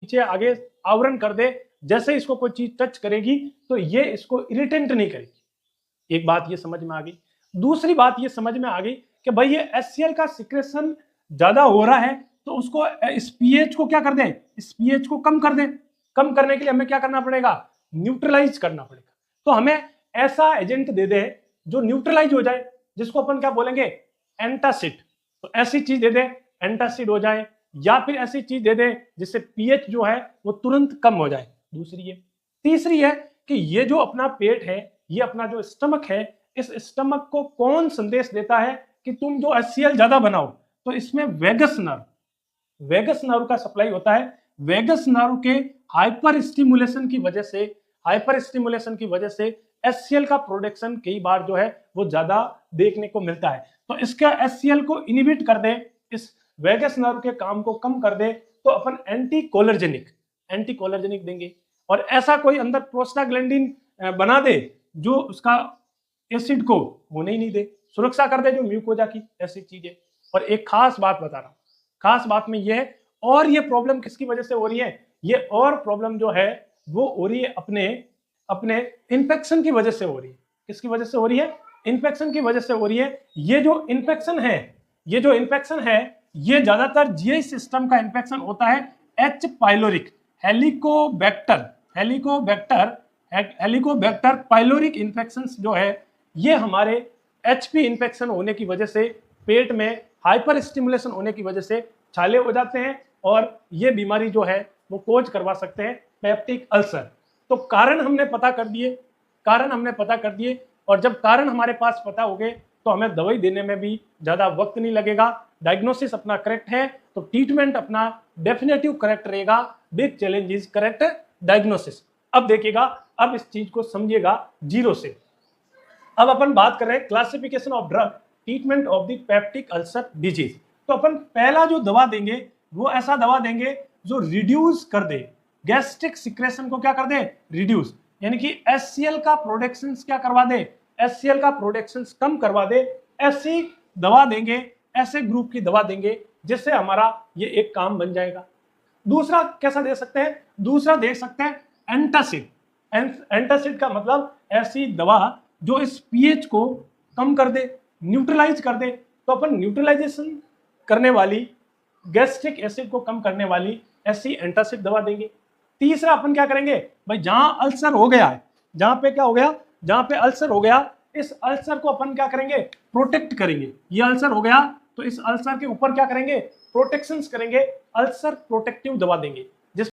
नीचे आगे आवरण कर दे, जैसे इसको कोई चीज टच करेगी तो ये इसको इरिटेंट नहीं करेगी। एक बात ये समझ में आ गई। दूसरी बात ये समझ में आ गई कि भाई ये HCl का सिक्रेशन ज्यादा हो रहा है तो उसको इस पीएच को क्या कर दे, इस पीएच को कम कर दे। कम करने के लिए हमें क्या करना पड़ेगा, न्यूट्रलाइज करना पड़ेगा। तो हमें ऐसा एजेंट दे दे जो न्यूट्रलाइज हो जाए, जिसको अपन क्या बोलेंगे, एंटासिड। तो ऐसी चीज दे दे एंटासिड हो जाए, या फिर ऐसी चीज दे दे जिससे पीएच जो है वो तुरंत कम हो जाए। दूसरी है। तीसरी है कि ये जो अपना पेट है, ये अपना जो स्टमक है, इस स्टमक को कौन संदेश देता है कि तुम जो HCl ज्यादा बनाओ, तो इसमें वेगस नर्व का सप्लाई होता है। वेगस नर्व के हाइपर स्टिमुलेशन की वजह से HCl का प्रोडक्शन कई बार जो है वो ज्यादा देखने को मिलता है। तो इसका HCl को इनहिबिट कर दे, इस वेगस नर्व के काम को कम कर दे, तो अपन एंटीकोलर्जेनिक देंगे। और ऐसा कोई अंदर प्रोस्टाग्लैंडिन बना दे जो उसका एसिड को होने ही नहीं दे, सुरक्षा कर दे जो म्यूकोजा की, ऐसी चीजें। और एक खास बात बता रहा हूं, खास बात में यह है, और ये प्रॉब्लम किसकी वजह से हो रही है, ये और प्रॉब्लम जो है वो हो रही है अपने इन्फेक्शन की वजह से हो रही है। किसकी वजह से हो रही है, इन्फेक्शन की वजह से हो रही है। ये जो इन्फेक्शन है ये ज्यादातर जीआई सिस्टम का इन्फेक्शन होता है। H pyloric Helicobacter pyloric infection जो है, ये हमारे HP इन्फेक्शन होने की वजह से, पेट में हाइपर स्टिमुलेशन होने की वजह से छाले हो जाते हैं, और ये बीमारी जो है वो कोज करवा सकते हैं पेप्टिक अल्सर। तो कारण हमने पता कर दिए, और जब कारण हमारे पास पता हो गए तो हमें दवाई देने में भी ज्यादा वक्त नहीं लगेगा। डायग्नोसिस अपना करेक्ट है तो ट्रीटमेंट अपना डेफिनेटिव करेक्ट रहेगा। Big challenge is correct diagnosis. अब देखिएगा, अब इस चीज को समझिएगा जीरो से। अब अपन बात कर रहे हैं classification of drug treatment of the peptic ulcer disease. तो अपन पहला जो दवा देंगे वो ऐसा दवा देंगे जो रिड्यूस कर दे गैस्ट्रिक सिक्रेशन को, क्या कर दे, रिड्यूस, यानी कि HCl का प्रोडक्शन क्या करवा दे, HCl का प्रोडक्शन कम करवा दे। ऐसी दवा देंगे, ऐसे ग्रुप की दवा देंगे जिससे हमारा ये एक काम बन जाएगा। दूसरा कैसा दे सकते हैं, दूसरा दे सकते हैं एंटासिड। एंटासिड का मतलब ऐसी दवा जो इस पीएच को कम कर दे, न्यूट्रलाइज कर दे। तो अपन न्यूट्रलाइजेशन करने वाली, गैस्ट्रिक एसिड को कम करने वाली ऐसी एंटासिड दवा देंगे। तीसरा अपन क्या करेंगे, भाई जहां अल्सर हो गया है, जहां पे क्या हो गया, जहां पे अल्सर हो गया, इस अल्सर को अपन क्या करेंगे, प्रोटेक्ट करेंगे। ये अल्सर हो गया तो इस अल्सर के ऊपर क्या करेंगे, प्रोटेक्शंस करेंगे, अल्सर प्रोटेक्टिव दवा देंगे।